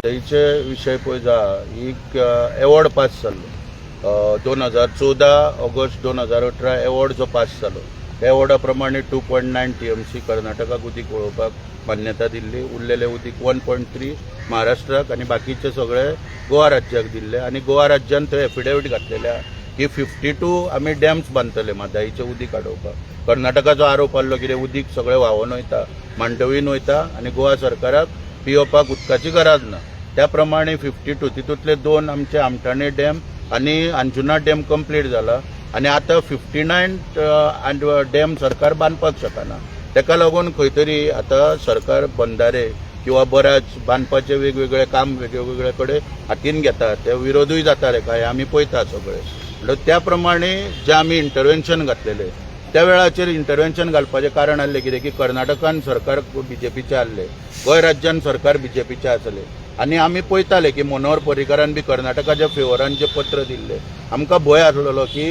म्हादईचे विषय पळय जा एक एवॉर्ड पास जाल्लो 2014 ऑगस्ट 2018 एवॉर्ड जो पास जालो त्या एवॉर्डा प्रमाणे 2.9 TMC कर्नाटकाक उदीक वळोवपाक मान्यता दिल्ली. उरलेले उदीक 1.3 महाराष्ट्राक आनी बाकीचे सगळे गोवा राज्याक दिल्ले. आनी गोवा राज्यान थंय एफिडेविट घातलेले की 52 आमी डॅम्स बांदतले म्हादईचे उदीक अडोवपाक. कर्नाटकाचो आरोप आसलो कितें उदीक सगळें व्हांवून वयता, मांडवीन वयता आनी गोवा सरकाराक पिवपाक उदकाची गरज ना. त्या प्रमाणे 52 तितूंतले 2 आमचे आमठाणे डॅम आनी अंजुना डॅम कंप्लीट जाला आनी आतां 59 डॅम सरकार बांदपाक शकना. ताका लागून खंय तरी आतां सरकार बंधारे किंवा बराज बांदपाचे वेगवेगळे काम वेगवेगळे कडेन हातीन घेता. ते विरोधूय जाताले काय आमी पळयता सगळे. म्हणटच त्या प्रमाणे जे आमी इंटरव्हेन्शन घातलेले त्या वेळाचेर इंटरव्हेन्शन घालपाचें कारण आसलें कितें की कर्नाटकान सरकार BJPचे आसले, गोंय राज्यान सरकार BJPचे आसले आनी आमी पळयताले की मनोहर पर्रीकारान बी कर्नाटकाच्या फेवरान जे पत्र दिल्ले आमकां भंय आसलेलो की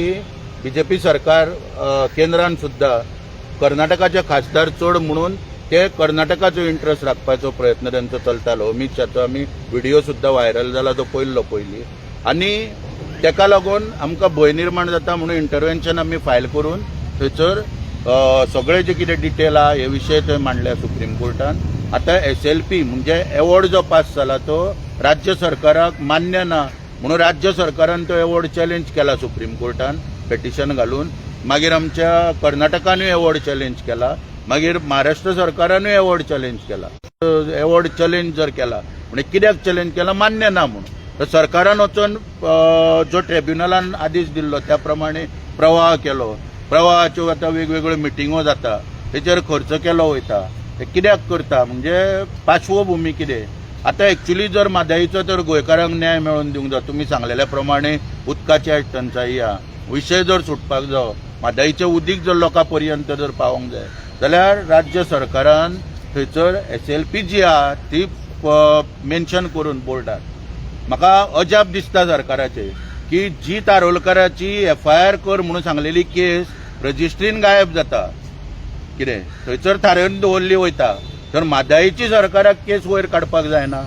BJP सरकार केंद्रान सुद्दां कर्नाटकाचे खासदार चड म्हणून ते कर्नाटकाचो इंट्रस्ट राखपाचो प्रयत्न तांचो चलतालो. अमित शाहचो आमी व्हिडिओ सुद्दां व्हायरल जाला तो पळयल्लो पयलीं आनी ताका लागून आमकां भंय निर्माण जाता म्हणून इंटरव्हेन्शन आमी फायल करून थंयसर सगळे जे कितें डिटेल आहा हे विशय थंय मांडल्या सुप्रीम कोर्टान. आतां SLP म्हणजे एवॉर्ड जो पास जाला तो राज्य सरकाराक मान्य ना म्हणून राज्य सरकारान तो एवॉर्ड चॅलेंज केला सुप्रीम कोर्टान पेटिशन घालून. मागीर आमच्या कर्नाटकानूय एवॉर्ड चॅलेंज केला, मागीर महाराष्ट्र सरकारानूय एवॉर्ड चॅलेंज केला. एवॉर्ड चॅलेंज जर केला म्हणजे कित्याक चॅलेंज केला मान्य ना म्हणून. तर सरकारान वचून जो ट्रिब्युनलान आदेश दिल्लो त्या प्रमाणे प्रवाह केलो. प्रवाहाच्यो आतां वेगवेगळ्यो मिटिंगो जाता, तेचेर खर्च केलो वयता. ते कित्याक करता म्हणजे पार्श्वभूमी कितें. आतां एक्चुली जर म्हादईचो तर गोंयकारांक न्याय मेळोवन दिवंक जाय. तुमी सांगलेल्या प्रमाणे उदकाची आज टंचाई आहा, विशय जर सुटपाक जावो, म्हादईचें उदीक जर लोकां पर्यंत जर पावोंक जाय जाल्यार राज्य सरकारान थंयसर SLP जी आहा ती मेन्शन करून बोर्डार. म्हाका अजाप दिसता सरकाराचे की जी तारोलकराची FIR कर म्हणून सांगलेली केस रजिस्ट्रीन गायब जाता. कितें थंयसर थारोवन दवरली वयता तर म्हादईची सरकाराक केस वयर काडपाक जायना.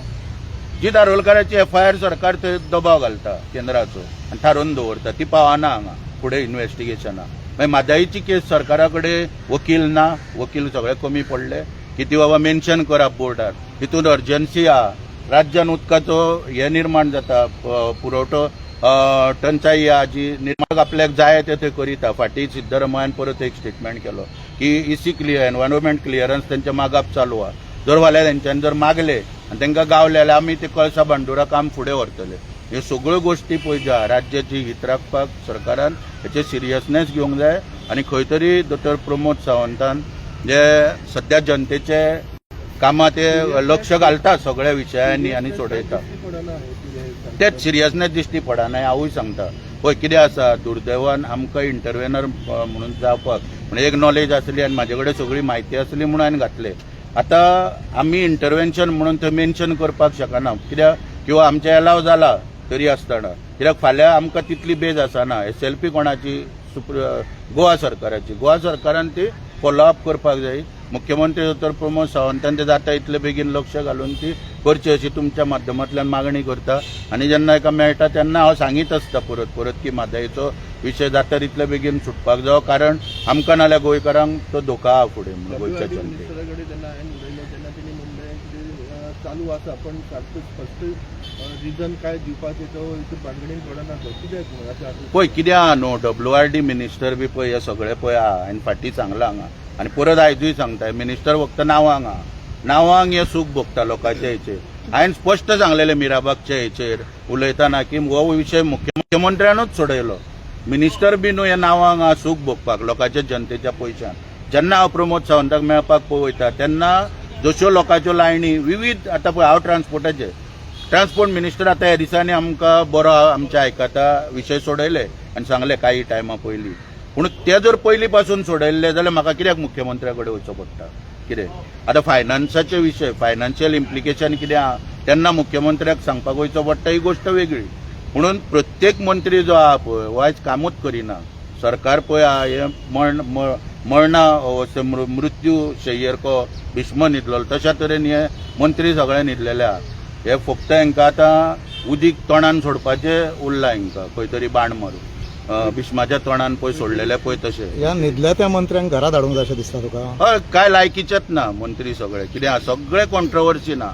जी तारोलकराची FIR सरकार थंय दबाव घालता केंद्राचो आनी थारोवन दवरता ती पावना हांगा फुडें इन्व्हेस्टिगेशनाक. मागीर म्हादईची केस सरकारा कडेन वकील ना, वकील सगळे कमी पडले की ती बाबा मेन्शन करा बोर्डार. तितून अर्जन्सी आहा, राज्यान उदकाचो हे निर्माण जाता, पुरवठो टंचाई आहा जी निर्माण आपल्याक जाय ते थंय करिता. फाटीं सिद्धरमयान परत एक स्टेटमेंट केलो की EC क्लियर एनवायरमेंट क्लियरन्स तेंचे मागप चालू आहा. जर फाल्यां तेंच्यांनी जर मागले आनी तांकां गावले जाल्यार आमी ते कळसा बांदोरा काम फुडें व्हरतले. ह्यो सगळ्यो गोश्टी पळय ज्या राज्याची हित राखपाक सरकारान हेचे सिरियसनेस घेवंक जाय आनी खंय तरी दोतोर प्रमोद सावंतान जे सध्या जनतेचे कामां ते लक्ष घालता सगळ्या विशयांनी आनी सोडयता तेच सिरियसनेस दिश्टी पडना. हांवूय सांगता पळय कितें आसा दुर्दैवान आमकां इंटरव्हेनर म्हणून जावपाक म्हणजे एक नॉलेज आसली आनी म्हाजे कडेन सगळी म्हायती आसली म्हणून हांवें घातले. आतां आमी इंटरव्हेन्शन म्हणून थंय मेन्शन करपाक शकना कित्याक किंवा आमचें एलाव जाला तरी आसतना कित्याक फाल्यां आमकां तितली बेज आसना. SLP कोणाची गोवा सरकाराची. गोवा सरकारान ती फॉलोअप करपाक जाय. मुख्यमंत्री दोतोर प्रमोद सावंतान ते जाता इतले बेगीन लक्ष घालून ती करची अशी तुमच्या माध्यमांतल्यान मागणी करता. आनी जेन्ना एका मेळटा तेन्ना हांव सांगीत आसता परत परत की म्हादईचो विशय जाता तितले बेगीन सुटपाक जावो कारण आमकां नाल्यार गोंयकारांक तो धोका आहा फुडें म्हणून गोंयच्या जनतेक. चालू आसा पण फस्ट रिजन काय दिवपाचें तो भानगडीन पडना कित्याक पळय कितें आहा न्हू WRD मिनिस्टर बी पळय हे सगळे पळय आहा हांवें फाटीं सांगलां हांगा आनी परत आयजूय सांगता मिनिस्टर फक्त नांवांक आहा. नांवांक हे सूख भोगता लोकांच्या हेचेर. हांवें स्पश्ट सांगलेलें मिराबागच्या हेचेर उलयतना की हो विशय मुख्यमंत्र्यानूच सोडयलो. मिनिस्टर बी न्हू हे नांवांक आहा सूख भोगपाक लोकांच्या जनतेच्या पयशान. जेन्ना हांव प्रमोद सावंताक मेळपाक वयता तेन्ना जश्यो लोकांच्यो लायनी विविध आतां पळय हांव ट्रान्सपोर्ट मिनिस्टर आतां ह्या दिसांनी आमकां बरो आमच्या आयकता विशय सोडयले आनी सांगले काही टायमा पयलीं. पूण ते जर पयलीं पासून सोडयल्ले जाल्यार म्हाका कित्याक मुख्यमंत्र्या कडेन वचचो पडटा. कितें आतां फायनान्साचे विशय फायनान्शियल इम्प्लिकेशन कितें आहा तेन्ना मुख्यमंत्र्याक सांगपाक वयचो पडटा ही गोश्ट वेगळी. म्हणून प्रत्येक मंत्री जो आहा पळय हो आयज कामूच करिना. सरकार पळय आहा हे मरणा मृत्यू शय्येर को भीष्म न्हिदलो तशा तरेन हे मंत्री सगळे न्हिदलेले आहा. हे फक्त हांकां आतां उदीक तोंडान सोडपाचें उरलां हांकां खंय तरी बाण मारून भिष्माच्या तोंडान पळय सोडलेले पळय तशें. ह्या न्हिदल्या त्या मंत्र्यांक घरा धाडूंक जाय अशें दिसता तुका? हय, काय लायकीचेच ना मंत्री सगळे. कितें आहा, सगळे कॉन्ट्रोवर्सी ना.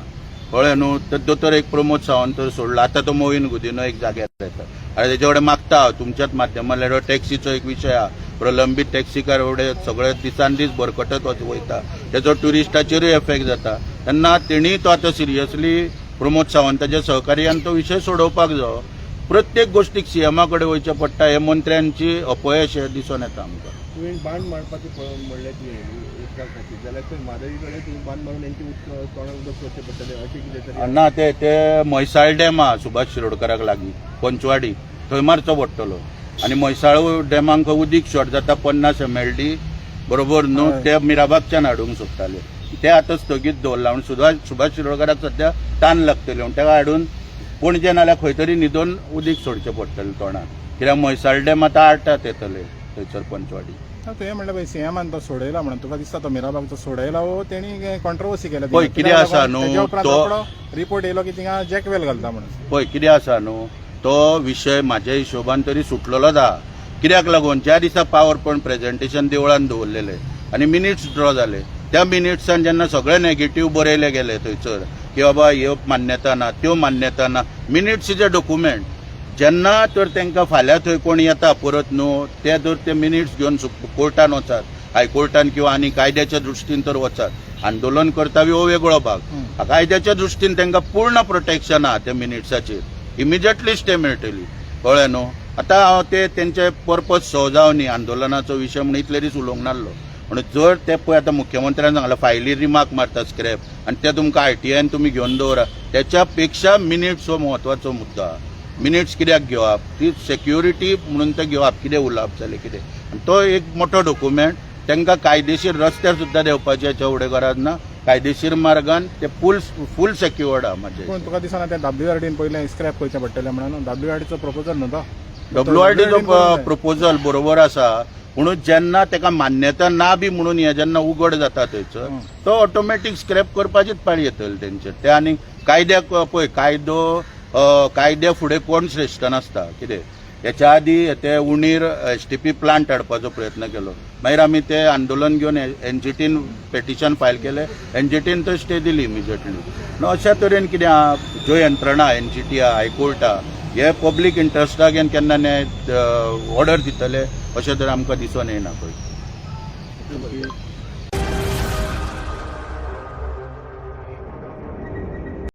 कळ्ळें न्हू. दोतोर एक प्रमोद सावंत तर सोडला, आतां तो मोहीन गुदिनो एक जाग्यार येता. आनी तेजे कडेन मागता हांव तुमच्याच माध्यमांतल्यान टॅक्सीचो एक विशय आहा. प्रलंबीत टॅक्सीकार एवढे सगळे दिसान दीस भरकटत वयता, तेजो ट्युरिस्टाचेरूय एफेक्ट जाता. तेन्ना तेणीय तो आतां सिरियसली प्रमोद सावंताच्या सहकार्यान तो विशय सोडोवपाक जायो. प्रत्येक गोष्टीक सीएमा कडेन वयचें पडटा. हे मंत्र्यांची अपयश हे दिसून येता आमकां. तुवें बाण मारपाचें म्हणलें तुवें उदका खातीर, जाल्यार खंय म्हादई कडेन तुवें बाण मारून तेंची तोंडाक उदक सोडचें पडटलें अशें कितें तरी? ना, ते म्हैसाळ डॅम आहा सुभाष शिरोडकराक लागीं पंचवाडी, थंय मारचो पडटलो. आनी म्हैसाळ डॅमांक उदीक शॉर्ट जाता 50 MLD बरोबर न्हू. ते मिराबागच्यान हाडूंक सोदताले, ते आतां स्थगीत दवरला. म्हणून सुभाष शिरोडकराक सध्या तान लागतली म्हणून ताका हाडून पणजे नाल्यार खंय तरी न्हिदोवन उदीक सोडचें पडटलें तोंडाक. कित्याक म्हैसाळ डॅम आतां 8 येतले थंयसर पंचवाडी. तुवें म्हणलें पळय सीएमान तो सोडयला म्हणून, तुका दिसता तो मिराबागचो सोडयला वो तेणी कॉन्ट्रोवर्सी केल्या? पळय कितें आसा न्हू, तो रिपोर्ट येयलो की थिंगा जॅकवेल घालता म्हणून. पळय कितें आसा न्हू, तो विशय म्हाज्या हिशोबान तरी सुटलेलोच आहा. कित्याक लागून ज्या दिसा पावर पॉयंट प्रेझेंटेशन देवळान दवरलेले आनी मिनिट्स ड्रॉ जाले, त्या मिनिट्सान जेन्ना सगळे नेगेटीव बरयले गेले थंयसर की बाबा ह्यो मान्यता ना, त्यो मान्यता ना. Minutes is a document. जेन्ना तर तांकां फाल्यां थंय कोण येता परत न्हू, ते जर ते मिनिट्स घेवन कोर्टान वचात, हायकोर्टान किंवा आनी कायद्याच्या दृश्टीन तर वचात. आंदोलन करता हो वेगळो भाग. कायद्याच्या दृश्टीन तांकां पूर्ण प्रोटेक्शन आहा त्या मिनिट्साचेर. इमिजिएटली स्टे मेळटली. कळ्ळें न्हू. आतां हांव ते तेंचे पर्पज सोजाव न्ही, आंदोलनाचो विशय म्हणून इतले दीस उलोवंक नासलो. म्हणून जर ते पळय आतां मुख्यमंत्र्यान सांगलां फायली रिमार्क मारता स्क्रॅप आनी ते तुमकां ITIन तुमी घेवन दवरा, त्याच्या पेक्षा मिनिट्स हो म्हत्वाचो मुद्दो आहा. मिनिट्स कित्याक घेवप, ती सेक्युरिटी म्हणून ते घेवप, कितें उलोवप जालें कितें. तो एक मोठो डॉक्युमेंट. तांकां कायदेशीर रस्त्यार सुद्दां देवपाची हेच्या फुडें गरज ना. कायदेशीर मार्गान ते फूल सेक्युअर्ड आहा म्हाजे. पूण तुका दिसना ते WRDन पयलें स्क्रॅप करचें पडटलें म्हणून? WRDचो प्रपोजल न्हू तो? WRDचो प्रपोजल बरोबर आसा, म्हणून जेन्ना ताका मान्यता ना बी म्हणून हे जेन्ना उघड जाता थंयसर, तो ऑटोमॅटीक स्क्रॅप करपाचीच पाळी येतली तेंचेर. ते आनी कायद्याक पळय, कायद्या फुडें कोण श्रेश्ठ नासता. कितें हेच्या आदी ते उणीर STP प्लांट हाडपाचो प्रयत्न केलो, मागीर आमी ते आंदोलन घेवन NGTन पेटिशन फायल केलें. NGTन तर स्टे दिली इमिजिएटली. अशा तरेन कितें आहा, ज्यो यंत्रणा NGT आहा, हायकोर्ट आहा, हे पब्लीक इंट्रस्टाक केन्ना ऑर्डर दितले अशें तर आमकां दिसून येना पळय.